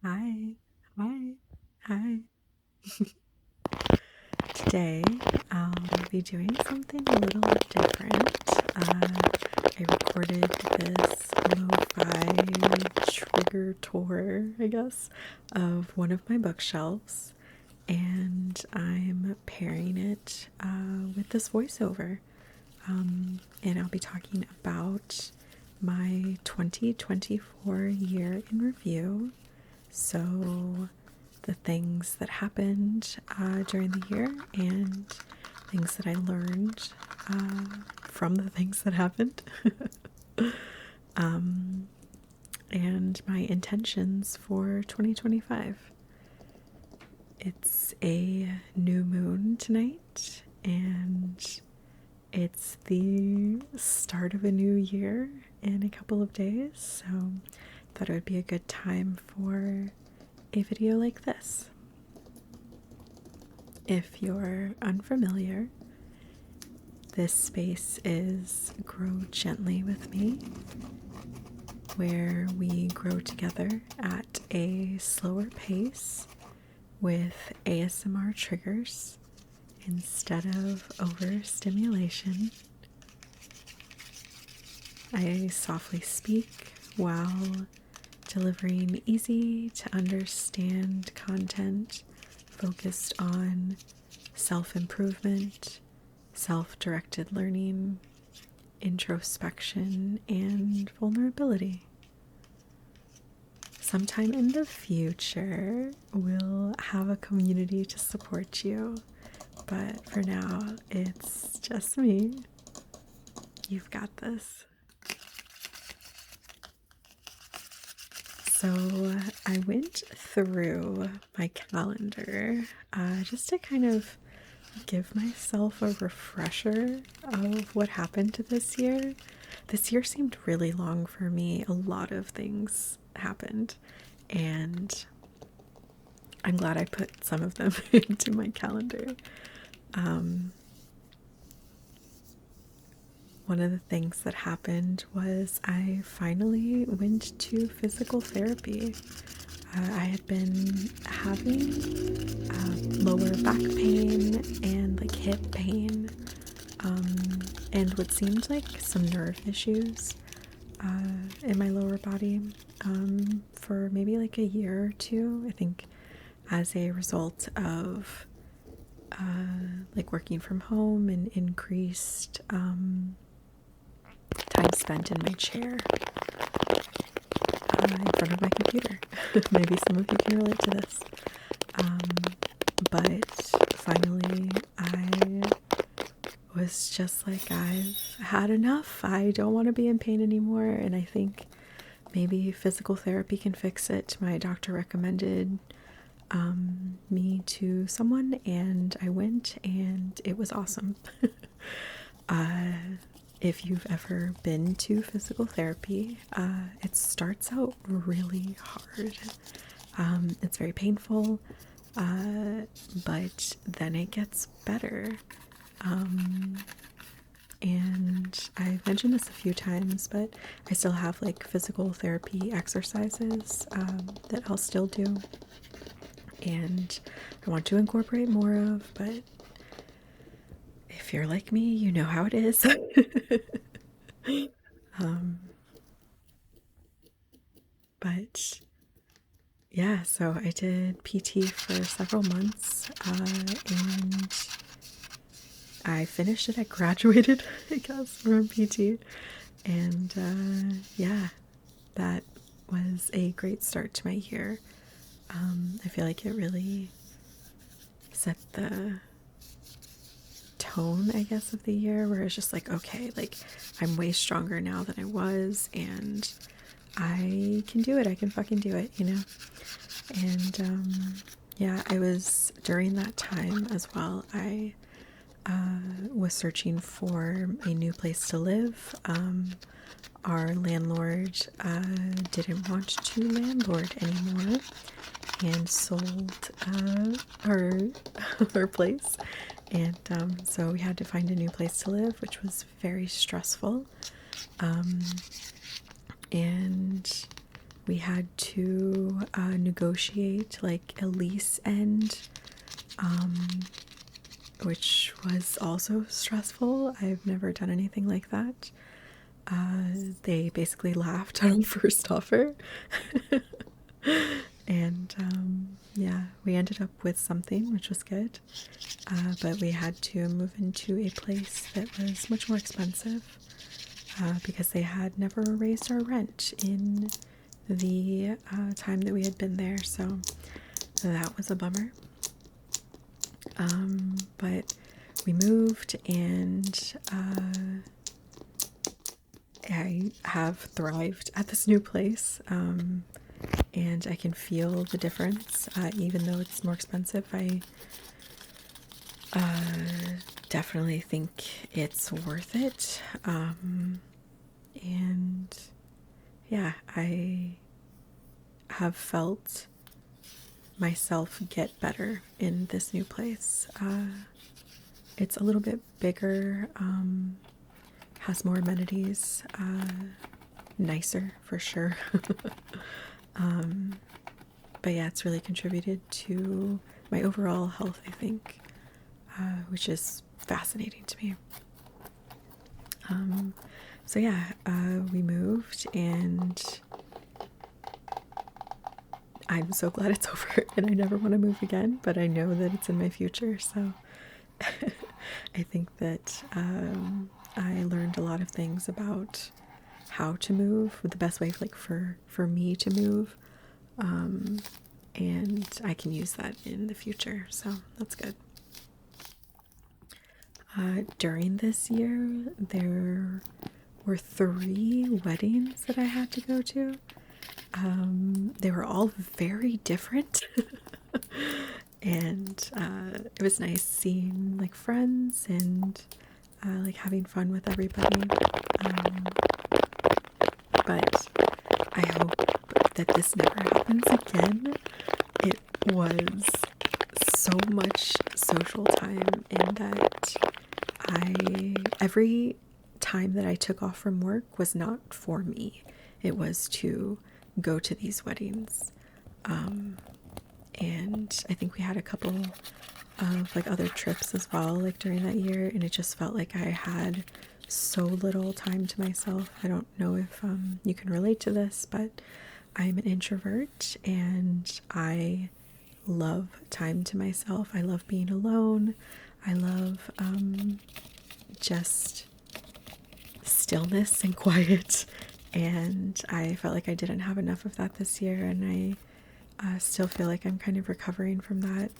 Hi, hi, hi. Today I'll be doing something a little different. I recorded this lo-fi trigger tour, I guess, of one of my bookshelves, and I'm pairing it with this voiceover. And I'll be talking about my 2024 year in review. So, the things that happened during the year and things that I learned from the things that happened, and my intentions for 2025. It's a new moon tonight, and it's the start of a new year in a couple of days, so thought it would be a good time for a video like this. If you're unfamiliar, this space is Grow Gently with Me, where we grow together at a slower pace with ASMR triggers instead of overstimulation. I softly speak while delivering easy to understand content focused on self-improvement, self-directed learning, introspection, and vulnerability. Sometime in the future, we'll have a community to support you, but for now, it's just me. You've got this. So I went through my calendar just to kind of give myself a refresher of what happened to this year. This year seemed really long for me. A lot of things happened, and I'm glad I put some of them into my calendar. One of the things that happened was I finally went to physical therapy. I had been having lower back pain and like hip pain, and what seemed like some nerve issues in my lower body for maybe like a year or two. I think as a result of like working from home and increased time spent in my chair in front of my computer. Maybe some of you can relate to this. But finally, I was just like, I've had enough. I don't want to be in pain anymore. And I think maybe physical therapy can fix it. My doctor recommended me to someone, and I went, and it was awesome. If you've ever been to physical therapy, it starts out really hard. It's very painful, but then it gets better. And I've mentioned this a few times, but I still have like physical therapy exercises that I'll still do, and I want to incorporate more of, but if you're like me, you know how it is. But yeah, so I did PT for several months, and I finished it. I graduated, I guess, from PT, and yeah, that was a great start to my year. I feel like it really set the tone, I guess, of the year, where it's just like, okay, like I'm way stronger now than I was, and I can do it. I can fucking do it, you know? And yeah, I was during that time as well. I was searching for a new place to live. Our landlord didn't want to landlord anymore and sold our place. And so we had to find a new place to live, which was very stressful. And we had to negotiate like a lease end, which was also stressful. I've never done anything like that. They basically laughed at our first offer. And yeah, we ended up with something, which was good. But we had to move into a place that was much more expensive because they had never raised our rent in the time that we had been there. So that was a bummer. But we moved, and I have thrived at this new place. And I can feel the difference, even though it's more expensive. I definitely think it's worth it. And yeah, I have felt myself get better in this new place. It's a little bit bigger, has more amenities, nicer for sure. But yeah, it's really contributed to my overall health, I think, which is fascinating to me. So yeah, we moved, and I'm so glad it's over, and I never want to move again, but I know that it's in my future. So I think that I learned a lot of things about how to move, the best way for me to move, and I can use that in the future, so that's good. During this year, there were 3 weddings that I had to go to. They were all very different. And it was nice seeing like friends and like having fun with everybody. But I hope that this never happens again. It was so much social time, in that every time that I took off from work was not for me. It was to go to these weddings. And I think we had a couple of like other trips as well, like during that year, and it just felt like I had so little time to myself. I don't know if you can relate to this, but I'm an introvert, and I love time to myself. I love being alone. I love just stillness and quiet, and I felt like I didn't have enough of that this year, and I still feel like I'm kind of recovering from that.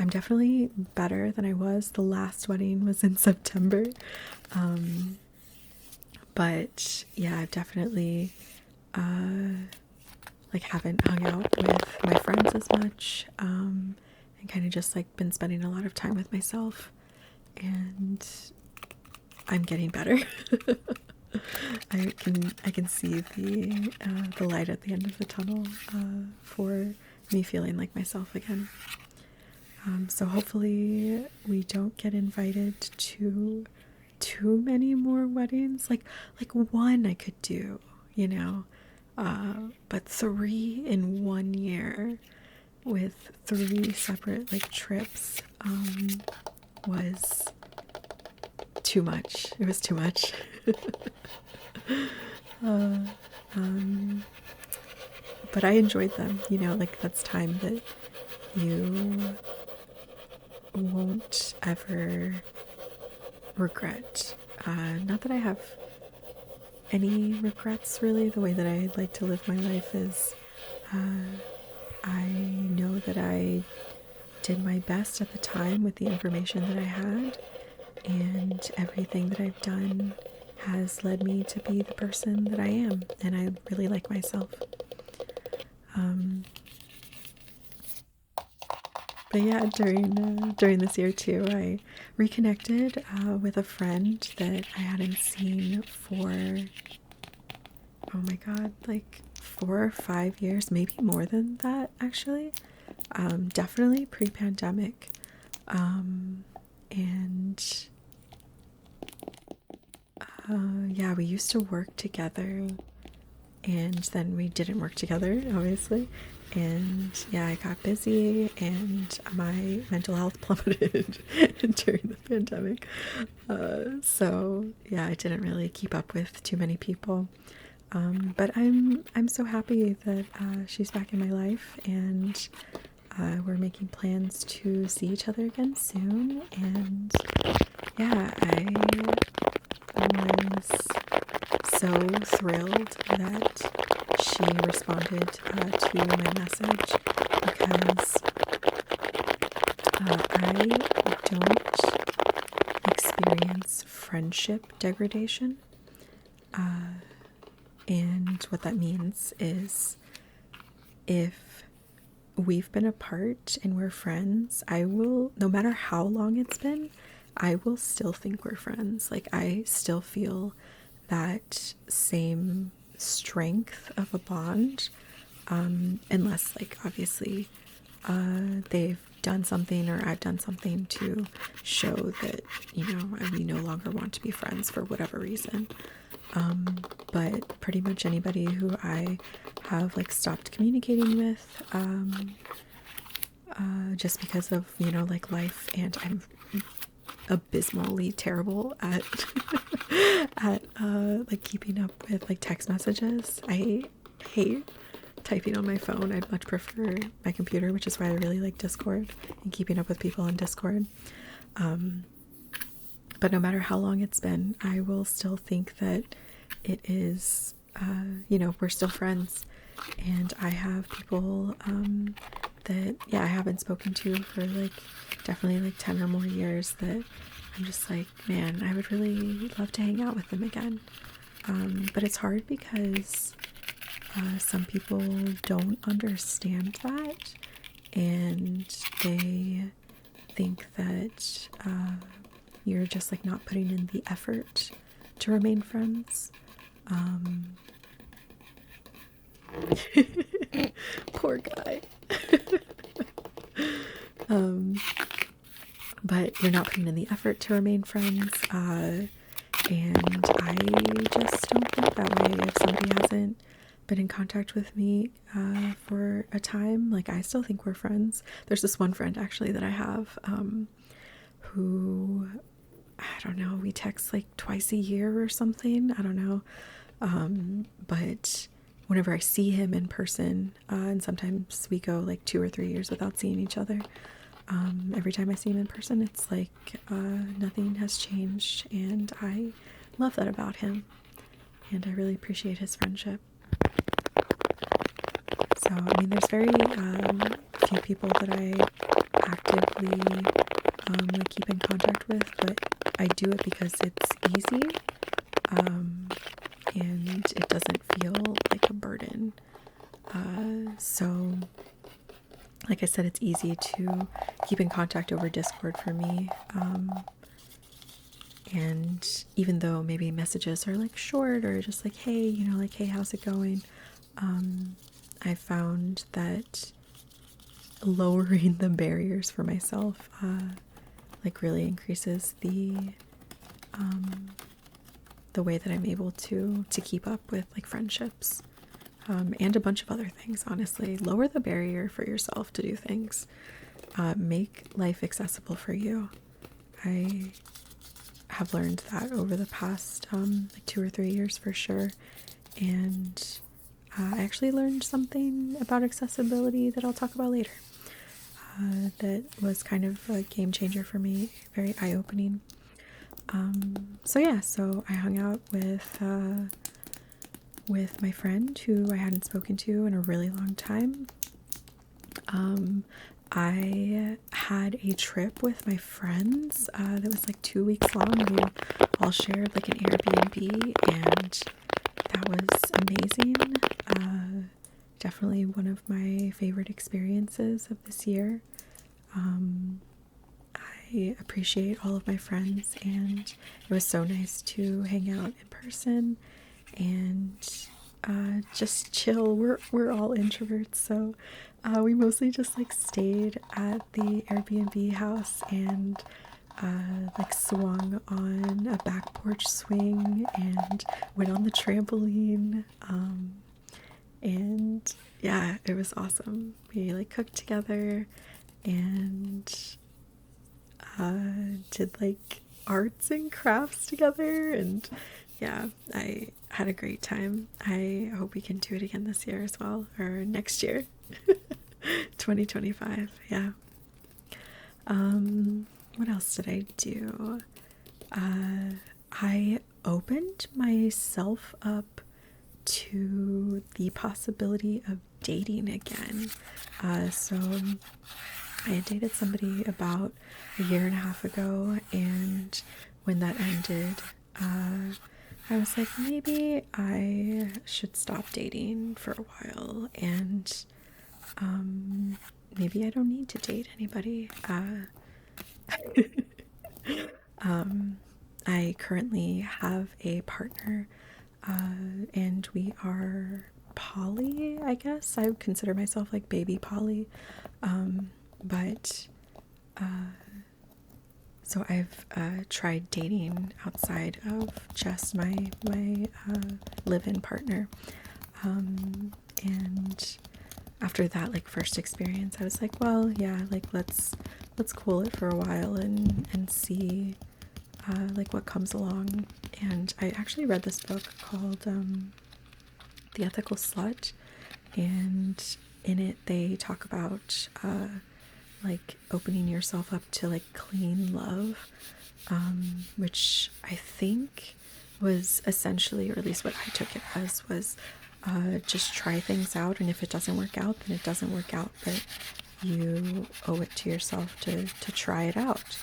I'm definitely better than I was. The last wedding was in September. But yeah, I've definitely like haven't hung out with my friends as much, and kind of just like been spending a lot of time with myself, and I'm getting better. I can see the light at the end of the tunnel for me feeling like myself again. So hopefully we don't get invited to too many more weddings. Like one I could do, you know, but 3 in 1 year with 3 separate like trips was too much. It was too much. But I enjoyed them, you know, like that's time that you won't ever regret. Not that I have any regrets really. The way that I like to live my life is I know that I did my best at the time with the information that I had, and everything that I've done has led me to be the person that I am, and I really like myself. But yeah, during this year too, I reconnected with a friend that I hadn't seen for, oh my god, like 4 or 5 years, maybe more than that actually. Definitely pre-pandemic. And yeah, we used to work together, and then we didn't work together, obviously. And yeah, I got busy and my mental health plummeted during the pandemic. So yeah, I didn't really keep up with too many people. But I'm so happy that she's back in my life, and we're making plans to see each other again soon. And yeah, I was so thrilled that she responded to my message, because I don't experience friendship degradation. And what that means is, if we've been apart and we're friends, I will, no matter how long it's been, I will still think we're friends. Like, I still feel that same strength of a bond, unless, like, obviously they've done something or I've done something to show that, you know, we no longer want to be friends for whatever reason. But pretty much anybody who I have like stopped communicating with, just because of, you know, like life, and I'm abysmally terrible at at like keeping up with like text messages. I hate typing on my phone. I'd much prefer my computer, which is why I really like Discord and keeping up with people on Discord. But no matter how long it's been, I will still think that it is, you know, we're still friends. And I have people that, yeah, I haven't spoken to for like definitely like 10 or more years, that I'm just like, man, I would really love to hang out with them again. But it's hard because some people don't understand that, and they think that you're just like not putting in the effort to remain friends. Poor guy. But you're not putting in the effort to remain friends, and I just don't think that way. If somebody hasn't been in contact with me for a time, like, I still think we're friends. There's this one friend actually that I have, who, I don't know, we text like twice a year or something, I don't know, but whenever I see him in person, and sometimes we go like 2 or 3 years without seeing each other, every time I see him in person, it's like nothing has changed, and I love that about him, and I really appreciate his friendship. So, I mean, there's very few people that I actively like keep in contact with, but I do it because it's easy, and it doesn't feel like a burden. So, like I said, it's easy to keep in contact over Discord for me. And even though maybe messages are like short or just like, hey, you know, like, hey, how's it going? I found that lowering the barriers for myself like really increases the way that I'm able to keep up with like friendships, and a bunch of other things. Honestly, lower the barrier for yourself to do things. Make life accessible for you. I have learned that over the past like 2 or 3 years for sure, and I actually learned something about accessibility that I'll talk about later, that was kind of a game changer for me, very eye-opening. So yeah, so I hung out with my friend who I hadn't spoken to in a really long time. I had a trip with my friends that was like 2 weeks long. We all shared like an Airbnb, and that was amazing. Definitely one of my favorite experiences of this year. I appreciate all of my friends, and it was so nice to hang out in person and just chill. We're all introverts, so we mostly just like stayed at the Airbnb house and like swung on a back porch swing and went on the trampoline. And yeah, it was awesome. We like cooked together and did like arts and crafts together, and yeah, I had a great time. I hope we can do it again this year as well, or next year. 2025. Yeah. What else did I do? I opened myself up to the possibility of dating again. So I had dated somebody about a year and a half ago, and when that ended, I was like, maybe I should stop dating for a while, and maybe I don't need to date anybody. I currently have a partner, and we are poly, I guess. I would consider myself like baby poly. But so I've tried dating outside of just my live-in partner. And after that like first experience, I was like, well, yeah, like let's cool it for a while and see like what comes along. And I actually read this book called The Ethical Slut, and in it they talk about like opening yourself up to like clean love, which I think was essentially, or at least what I took it as, was just try things out, and if it doesn't work out, then it doesn't work out, but you owe it to yourself to try it out.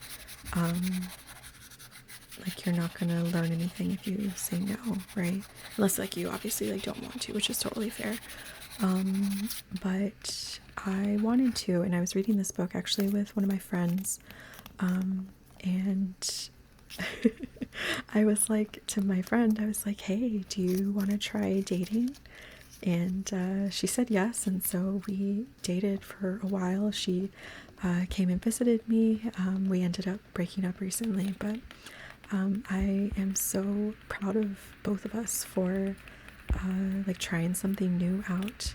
Like you're not gonna learn anything if you say no, right? Unless like you obviously like don't want to, which is totally fair. But I wanted to, and I was reading this book actually with one of my friends, and I was like to my friend, I was like, hey, do you want to try dating? And she said yes, and so we dated for a while. She came and visited me. We ended up breaking up recently, but I am so proud of both of us for like trying something new out,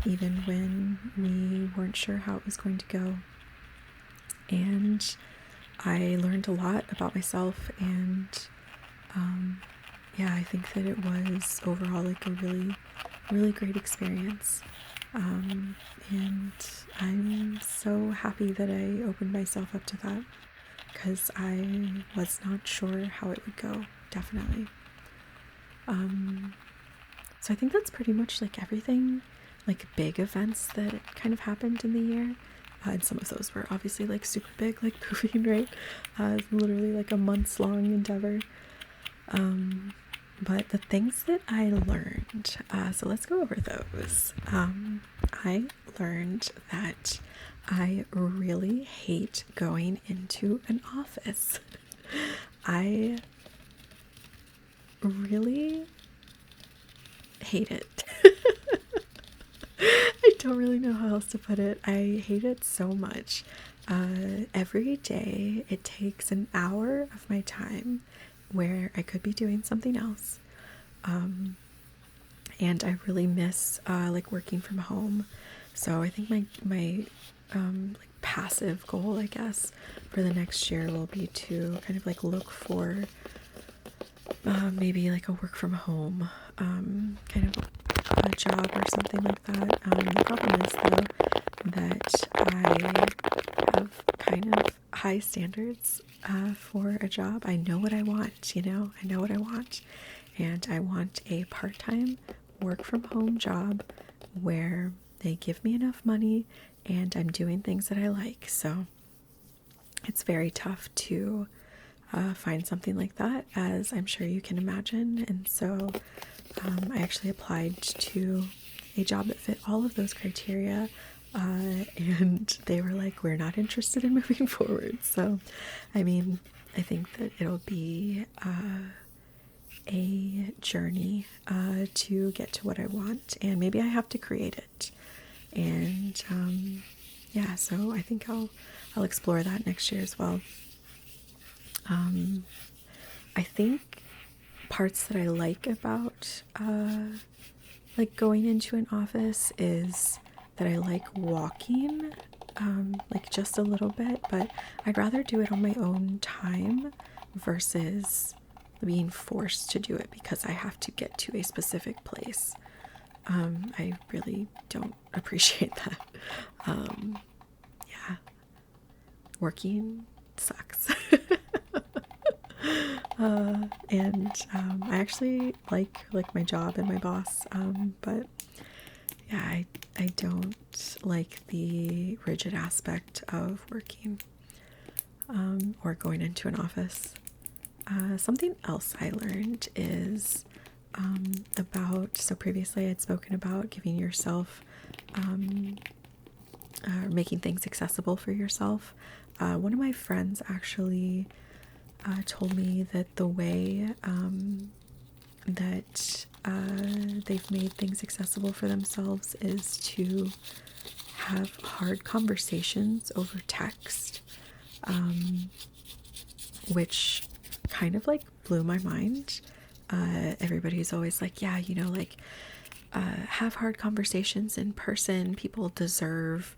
even when we weren't sure how it was going to go. And I learned a lot about myself, and yeah, I think that it was overall like a really great experience. And I'm so happy that I opened myself up to that, because I was not sure how it would go, definitely. So I think that's pretty much like everything, like big events that kind of happened in the year. And some of those were obviously like super big, like moving, right? Literally like a months long endeavor. But the things that I learned, so let's go over those. I learned that I really hate going into an office. I really hate it. I don't really know how else to put it. I hate it so much. Every day it takes an hour of my time where I could be doing something else. And I really miss like working from home. So I think my like passive goal, I guess, for the next year will be to kind of like look for maybe like a work from home kind of a job or something like that. The problem is though that I have kind of high standards for a job. I know what I want, I know what I want. And I want a part-time work from home job where they give me enough money and I'm doing things that I like. So it's very tough to find something like that, as I'm sure you can imagine. And so I actually applied to a job that fit all of those criteria, and they were like, we're not interested in moving forward. So I mean, I think that it'll be a journey to get to what I want, and maybe I have to create it. And yeah, so I think I'll explore that next year as well. I think parts that I like about like going into an office is that I like walking, like just a little bit, but I'd rather do it on my own time versus being forced to do it because I have to get to a specific place. I really don't appreciate that. Yeah, working sucks. And I actually like my job and my boss, but yeah, I don't like the rigid aspect of working, or going into an office. Something else I learned is so previously I'd spoken about giving yourself, making things accessible for yourself. One of my friends actually told me that the way that they've made things accessible for themselves is to have hard conversations over text, which kind of like blew my mind. Everybody's always like, yeah, like have hard conversations in person. People deserve,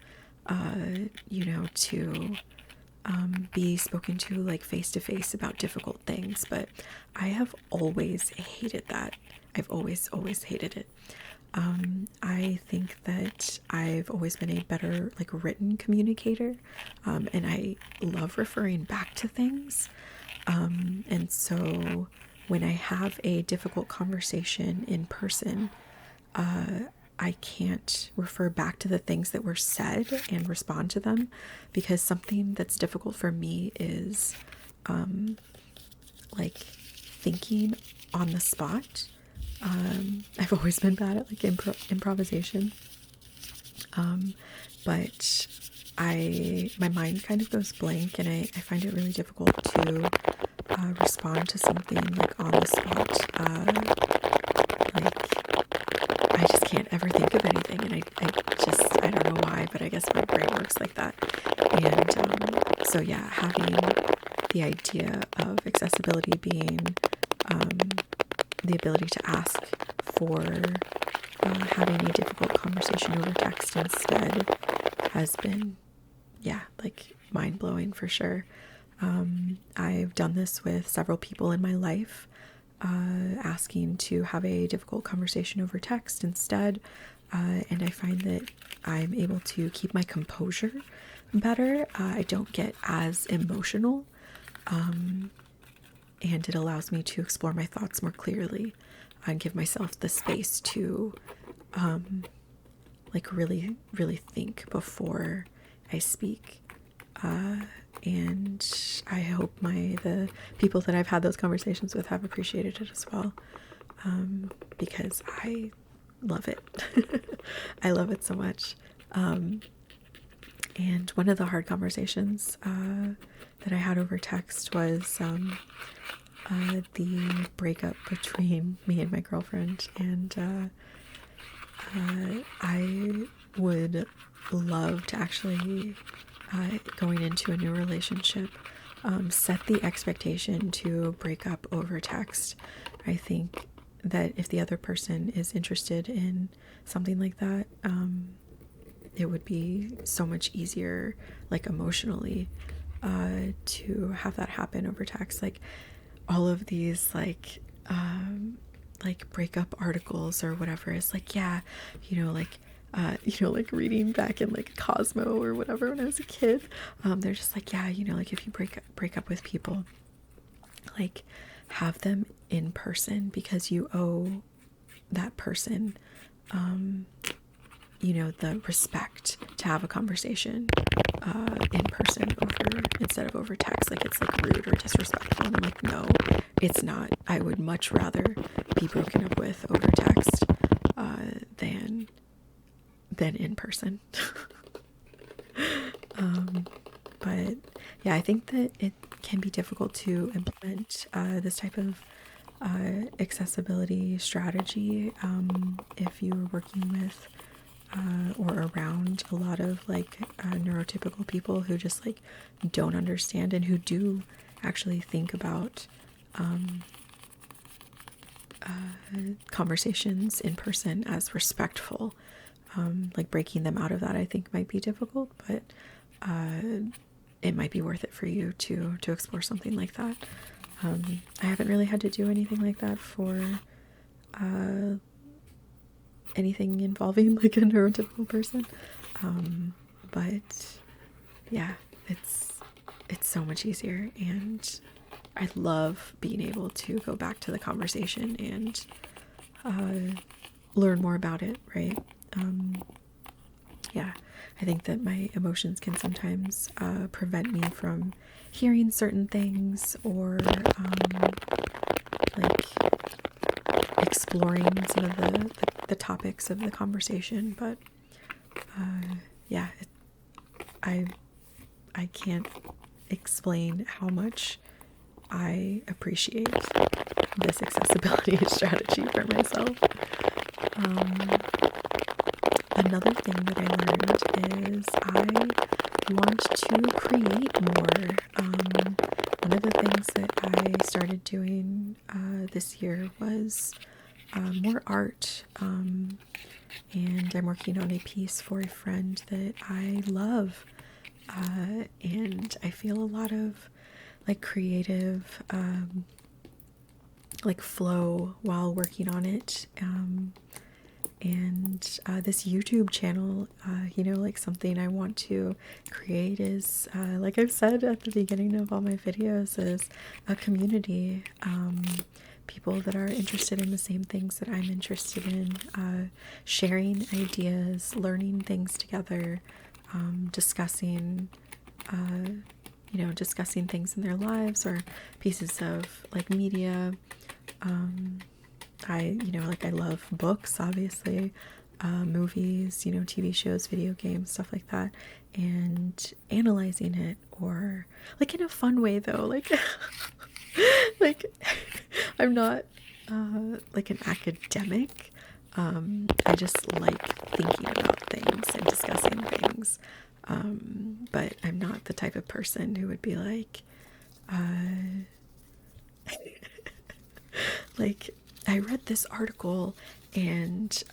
to be spoken to like face to face about difficult things. But I have always hated that. I've always hated it. I think that I've always been a better like written communicator, and I love referring back to things. And so when I have a difficult conversation in person, I can't refer back to the things that were said and respond to them, because something that's difficult for me is like thinking on the spot. I've always been bad at like improvisation, but my mind kind of goes blank, and I find it really difficult to respond to something like on the spot. Like I just can't ever think of anything, and I don't know why, but I guess my brain works like that. And so yeah, having the idea of accessibility being the ability to ask for having a difficult conversation over text instead has been, yeah, like mind-blowing for sure. I've done this with several people in my life, asking to have a difficult conversation over text instead, and I find that I'm able to keep my composure better. I don't get as emotional, and it allows me to explore my thoughts more clearly and give myself the space to like really think before I speak. And I hope the people that I've had those conversations with have appreciated it as well, because I love it. I love it so much. And one of the hard conversations that I had over text was the breakup between me and my girlfriend, and I would love to actually, going into a new relationship, set the expectation to break up over text. I think that if the other person is interested in something like that, it would be so much easier, like emotionally, to have that happen over text. Like all of these like breakup articles or whatever is like, yeah, like reading back in like Cosmo or whatever when I was a kid, they're just like, yeah, like if you break up with people, like have them in person, because you owe that person the respect to have a conversation in person instead of over text. Like it's like rude or disrespectful, and I'm like, no, it's not. I would much rather be broken up with over text than in person. But yeah, I think that it can be difficult to implement this type of accessibility strategy if you're working with or around a lot of like neurotypical people who just like don't understand, and who do actually think about conversations in person as respectful. Like breaking them out of that, I think might be difficult, but it might be worth it for you to explore something like that. I haven't really had to do anything like that for anything involving like a neurotypical person, but yeah, it's so much easier, and I love being able to go back to the conversation and learn more about it, right? Yeah, I think that my emotions can sometimes prevent me from hearing certain things, or like exploring some of the topics of the conversation. But yeah, I can't explain how much I appreciate this accessibility strategy for myself. Another thing that I learned is I want to create more. One of the things that I started doing this year was more art. And I'm working on a piece for a friend that I love. And I feel a lot of like creative like flow while working on it. And this YouTube channel, like something I want to create is, like I've said at the beginning of all my videos, is a community. People that are interested in the same things that I'm interested in, sharing ideas, learning things together, discussing, discussing things in their lives or pieces of like media. I love books, obviously, movies, TV shows, video games, stuff like that, and analyzing it, or like in a fun way though, like like I'm not like an academic. I just like thinking about things and discussing things. But I'm not the type of person who would be like, like, I read this article and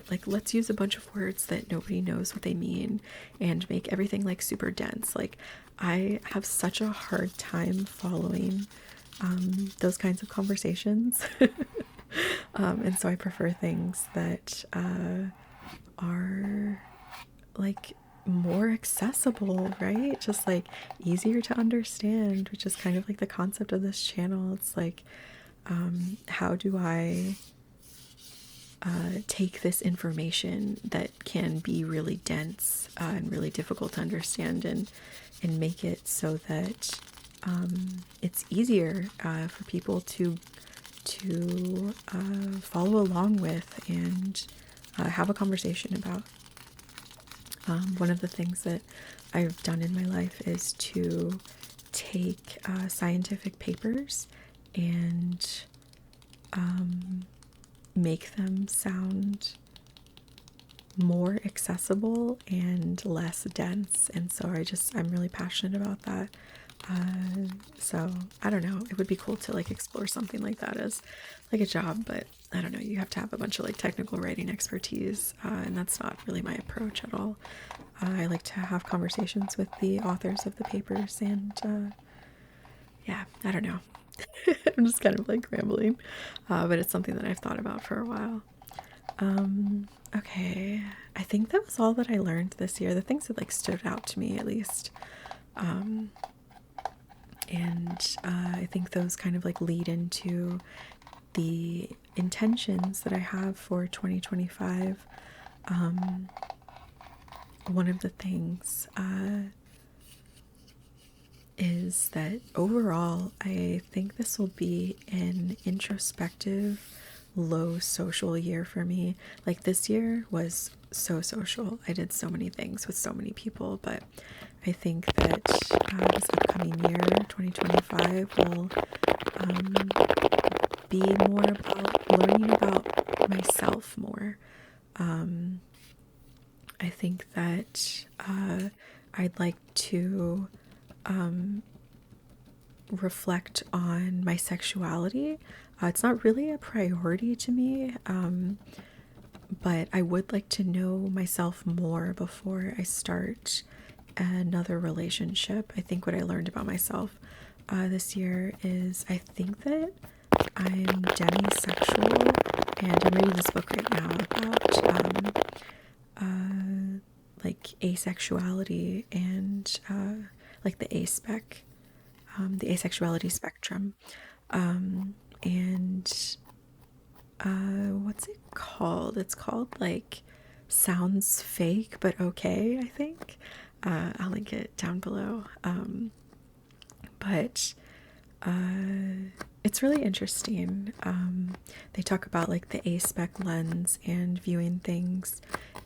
like, let's use a bunch of words that nobody knows what they mean and make everything like super dense. Like, I have such a hard time following those kinds of conversations. And so I prefer things that are like more accessible, right? Just like easier to understand, which is kind of like the concept of this channel. It's like, how do I take this information that can be really dense and really difficult to understand, and make it so that it's easier for people to follow along with and have a conversation about. One of the things that I've done in my life is to take scientific papers and make them sound more accessible and less dense. And so I'm really passionate about that. So I don't know, it would be cool to like explore something like that as like a job, but I don't know, you have to have a bunch of like technical writing expertise, and that's not really my approach at all. I like to have conversations with the authors of the papers, and yeah, I don't know. I'm just kind of like rambling, but it's something that I've thought about for a while. Okay, I think that was all that I learned this year, the things that like stood out to me at least. And I think those kind of like lead into the intentions that I have for 2025. One of the things is that overall, I think this will be an introspective, low social year for me. Like, this year was so social. I did so many things with so many people, but I think that this upcoming year, 2025, will be more about learning about myself more. I think that I'd like to reflect on my sexuality It's not really a priority to me, but I would like to know myself more before I start another relationship. I think what I learned about myself this year is I think that I'm demisexual, and I'm reading this book right now about like asexuality and like the asexuality spectrum. And what's it called? It's called like Sounds Fake But Okay, I think. I'll link it down below. But it's really interesting. They talk about like the aspec lens and viewing things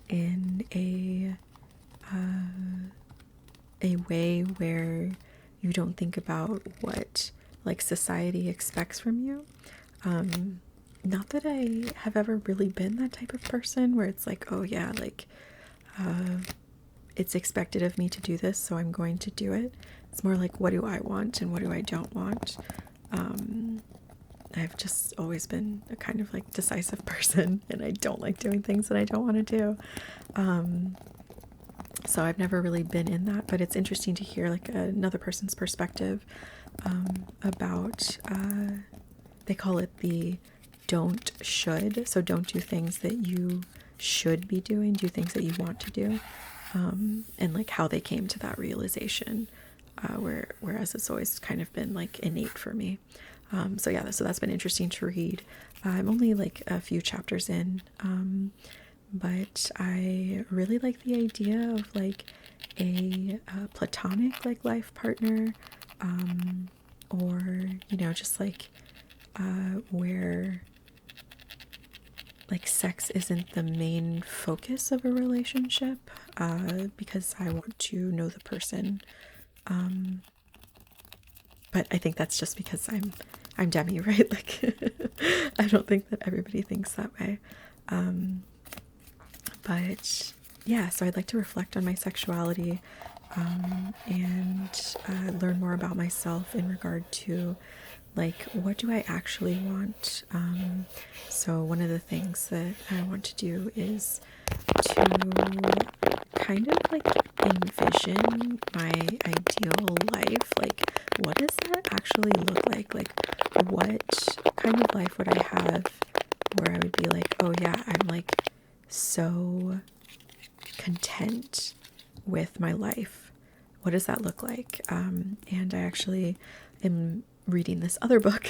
in a way where you don't think about what like society expects from you. Not that I have ever really been that type of person where it's like, oh yeah, like it's expected of me to do this, so I'm going to do it. It's more like, what do I want and what do I don't want? I've just always been a kind of like decisive person, and I don't like doing things that I don't want to do. So I've never really been in that, but it's interesting to hear like another person's perspective about, they call it the don't should. So don't do things that you should be doing, do things that you want to do, and like how they came to that realization, whereas it's always kind of been like innate for me. So yeah, so that's been interesting to read. I'm only like a few chapters in, but I really like the idea of like a platonic like life partner, or you know, just like where like sex isn't the main focus of a relationship, because I want to know the person. But I think that's just because I'm Demi, right? Like I don't think that everybody thinks that way. But yeah, so I'd like to reflect on my sexuality, and learn more about myself in regard to like what do I actually want. So one of the things that I want to do is to kind of like envision my ideal life. Like, what does that actually look like? Like, what kind of life would I have where I would be like, oh yeah, I'm like so content with my life? What does that look like? And I actually am reading this other book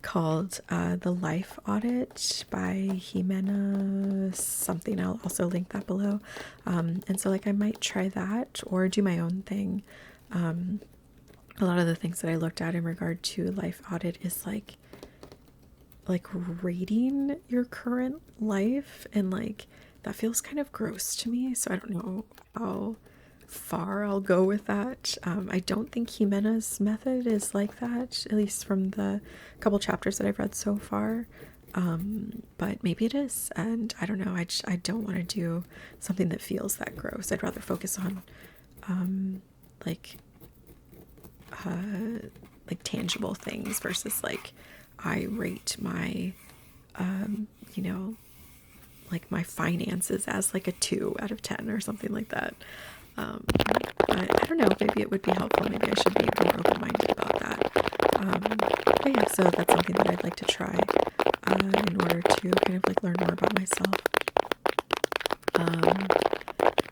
called The Life Audit by Jimena something. I'll also link that below. And so like I might try that or do my own thing. A lot of the things that I looked at in regard to life audit is like rating your current life, and like that feels kind of gross to me, so I don't know how far I'll go with that. I don't think Jimena's method is like that, at least from the couple chapters that I've read so far. But maybe it is, and I don't know. I don't want to do something that feels that gross. I'd rather focus on like tangible things versus like I rate my you know, like my finances as like a 2 out of 10 or something like that. I don't know, maybe it would be helpful. Maybe I should be more open-minded about that. But yeah, so that's something that I'd like to try in order to kind of like learn more about myself.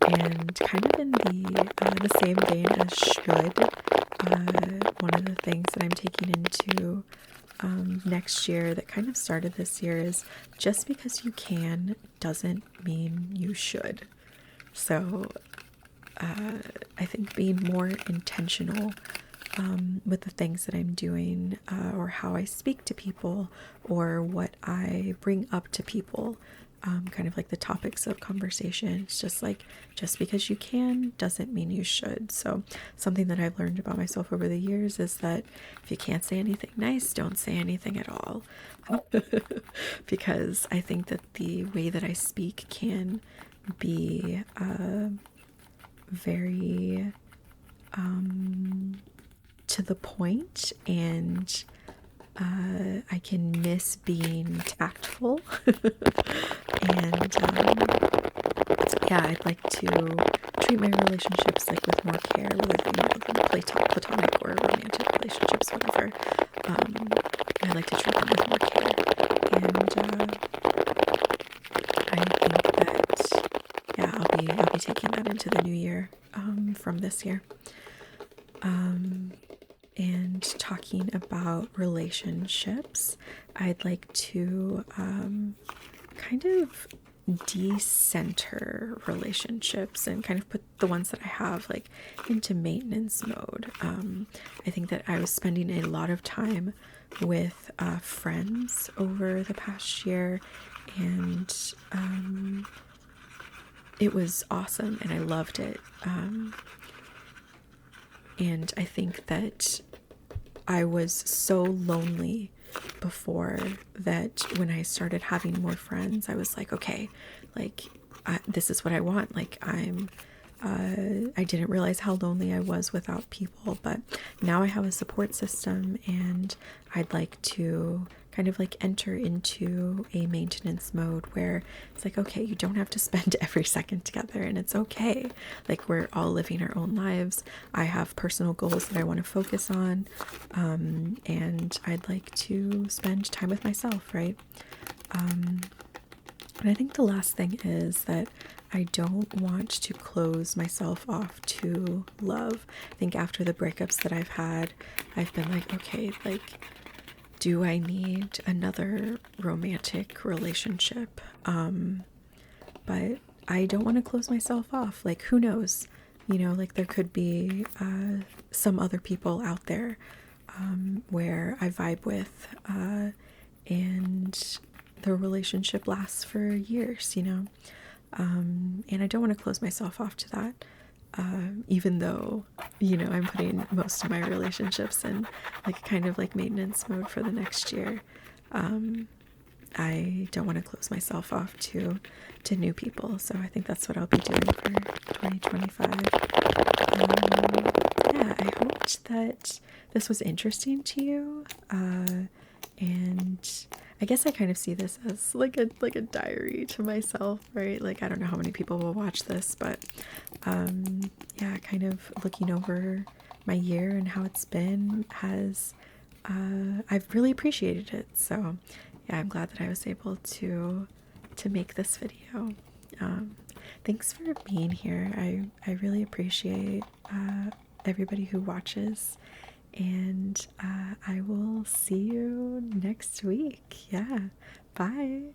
And kind of in the same vein as should, one of the things that I'm taking into next year that kind of started this year is just because you can doesn't mean you should. So I think being more intentional with the things that I'm doing, or how I speak to people, or what I bring up to people, kind of like the topics of conversation. It's just like, just because you can doesn't mean you should. So something that I've learned about myself over the years is that if you can't say anything nice, don't say anything at all. Because I think that the way that I speak can be very to the point and I can miss being tactful. And yeah, I'd like to treat my relationships like with more care, with platonic or romantic relationships, whatever. I like to treat them with more care, and I think that yeah, I'll be taking that into the new year from this year. And talking about relationships, I'd like to kind of decenter relationships and kind of put the ones that I have like into maintenance mode. I think that I was spending a lot of time with friends over the past year, and it was awesome and I loved it. And I think that I was so lonely before that when I started having more friends, I was like, okay, like this is what I want. Like I didn't realize how lonely I was without people, but now I have a support system, and I'd like to kind of like enter into a maintenance mode where it's like, okay, you don't have to spend every second together, and it's okay. Like, we're all living our own lives. I have personal goals that I want to focus on, and I'd like to spend time with myself, right? And I think the last thing is that I don't want to close myself off to love. I think after the breakups that I've had, I've been like, okay, like, do I need another romantic relationship? But I don't want to close myself off. Like, who knows? You know, like there could be some other people out there where I vibe with, and the relationship lasts for years, you know? And I don't want to close myself off to that. Even though, you know, I'm putting most of my relationships in like kind of like maintenance mode for the next year. I don't want to close myself off to new people. So I think that's what I'll be doing for 2025. Yeah, I hoped that this was interesting to you. And I guess I kind of see this as like a diary to myself, right? Like, I don't know how many people will watch this, but yeah, kind of looking over my year and how it's been has I've really appreciated it. So yeah, I'm glad that I was able to make this video. Thanks for being here. I really appreciate everybody who watches, and I will see you next week. Yeah, bye.